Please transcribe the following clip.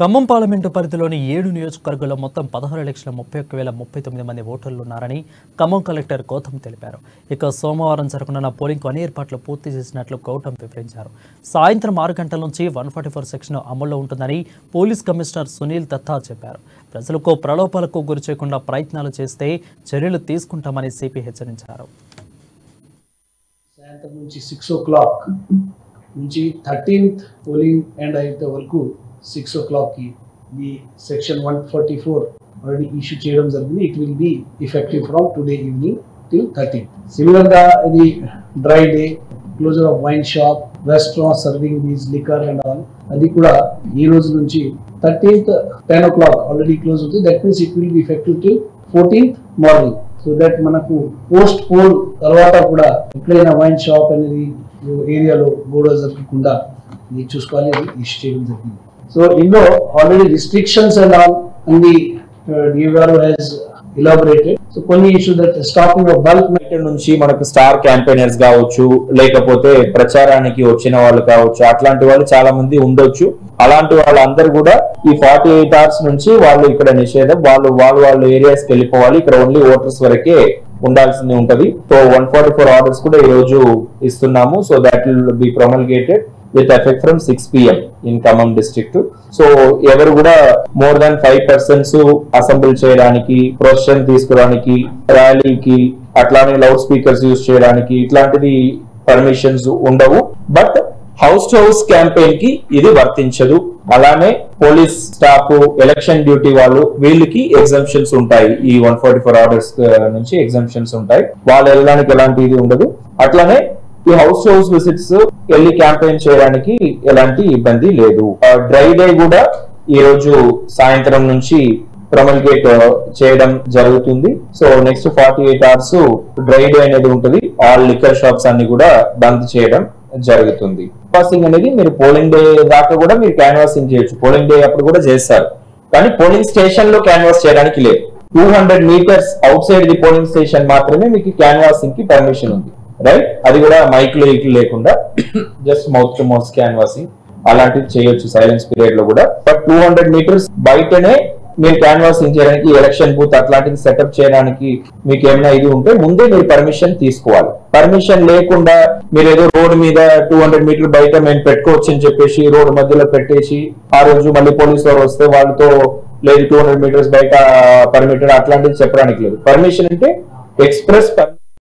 Khammam parliament పరిధిలోని 7 నియోజకవర్గాల్లో మొత్తం 16,31,039 మంది ఓటర్లు ఉన్నారని ఖమ్మం కలెక్టర్ గౌతమ్ తెలిపారు. ఇక సోమవారం జరగనున్న పోలింగ్కు అన్ని ఏర్పాట్లు పూర్తి చేసినట్లు గౌతమ్ వివరించారు. సాయంత్రం 6 గంటల నుంచి 144 సెక్షన్ అమల్లో ఉంటుందని పోలీస్ కమిషనర్ సునీల్ దత్తా చెప్పారు. ప్రజలకు ప్రలోభాలకు గురిచేయకుండా ప్రయత్నాలు చేస్తే చర్యలు తీసుకుంటామని సిపి హెచ్చరించారు. సాయంత్రం నుంచి 6 o'clock నుంచి 13th పోలింగ్ ఎండ్ అయ్యే వరకు 6 o'clock की the section 144 already issue చేయడం జరిగింది. It will be effective from today evening till 13th. Similar గా ఇది dry day, closure of wine shop, restaurant serving these liquor and all అది కూడా ఈ రోజు నుంచి 13th 10 o'clock already close అవుతుంది. That means it will be effective till 14th morning. So that మనకు post poll తర్వాత కూడా ఎక్కడైనా వైన్ షాప్ అనేది ఏరియాలో గోడ జరగకుండా ఇది చూసుకోవాలి, అది ఇష్యూ చేయడం జరిగింది. So already restrictions and all and the DVR has elaborated. So కొన్ని issue that stopping of bulk నుంచి మనకు స్టార్ క్యాంపెయినర్స్ కావచ్చు, లేకపోతే ప్రచారానికి వచ్చిన వాళ్ళు కావచ్చు, అట్లాంటి వాళ్ళు చాలా మంది ఉండొచ్చు. అలాంటి వాళ్ళందరూ కూడా ఈ 48 hours నుంచి వాళ్ళు ఇక్కడ నిషేధం, వాళ్ళు ఏరియాస్కి వెళ్ళిపోవాలి. ఇక్కడ ఓన్లీ ఓటర్స్ వరకే ఉండాల్సింది ఉంటది. సో 144 ఆర్డర్స్ కూడా ఈ రోజు ఇస్తున్నాము. So that will be promulgated with effect from 6 PM in Khammam district. So ఎవరు కూడా మోర్ దాన్ 5% అసెంబ్లీ చేయడానికి, ప్రొసెషన్ తీసుకోవడానికి, ర్యాలీకి, అట్లానే లౌడ్ స్పీకర్స్ యూజ్ చేయడానికి ఇట్లాంటిది పర్మిషన్స్ ఉండవు. But house to house campaign కి ఇది వర్తించదు. అలానే పోలీస్ స్టాఫ్, ఎలక్షన్ డ్యూటీ వాళ్ళు, వీళ్ళకి ఎగ్జంప్షన్స్ ఉంటాయి. ఈ 144 ఆర్డర్స్ నుంచి ఎగ్జంప్షన్స్ ఉంటాయి. వాళ్ళు వెళ్ళడానికి ఎలాంటి ఇది ఉండదు. అట్లానే ఈ హౌస్ టు హౌస్ విజిట్స్ వెళ్ళి క్యాంపెయిన్ చేయడానికి ఎలాంటి ఇబ్బంది లేదు. డ్రై డే కూడా ఈ రోజు సాయంత్రం నుంచి ప్రొమల్గేట్ చేయడం జరుగుతుంది. So next 48 hours dry day అనేది ఉంటుంది. ఆల్ లిక్కర్ షాప్స్ అన్ని కూడా బంద్ చేయడం జరుగుతుంది. క్యాన్వాసింగ్ అనేది మీరు పోలింగ్ డే దాకా కూడా మీరు క్యాన్వాసింగ్ చేయొచ్చు. పోలింగ్ డే అప్పుడు కూడా చేస్తారు, కానీ పోలింగ్ స్టేషన్ లో క్యాన్వాస్ చేయడానికి లేదు. 200 meters out side the polling station మాత్రమే మీకు క్యాన్వాసింగ్ కి పర్మిషన్ ఉంది, రైట్? అది కూడా మైక్లు లేకుండా just mouth to mouth canvassing అలాంటివి చేయొచ్చు సైలెన్స్ పీరియడ్ లో కూడా. బట్ 200 meters బయటనే మీరు క్యాన్వాసింగ్ చేయడానికి, ఎలక్షన్ బూత్ అట్లాంటిది సెటప్ చేయడానికి మీకు ఏమైనా ఇది ఉంటే ముందే మీరు పర్మిషన్ తీసుకోవాలి. పర్మిషన్ లేకుండా మీరు ఏదో రోడ్డు మీద 200 meters బయట మేము పెట్టుకోవచ్చు అని చెప్పేసి రోడ్డు మధ్యలో పెట్టేసి ఆ రోజు మళ్ళీ పోలీసు వారు వస్తే వాళ్ళతో లేదు 200 meters బయట పర్మిటెడ్ అట్లాంటిది చెప్పడానికి లేదు. పర్మిషన్ అంటే ఎక్స్ప్రెస్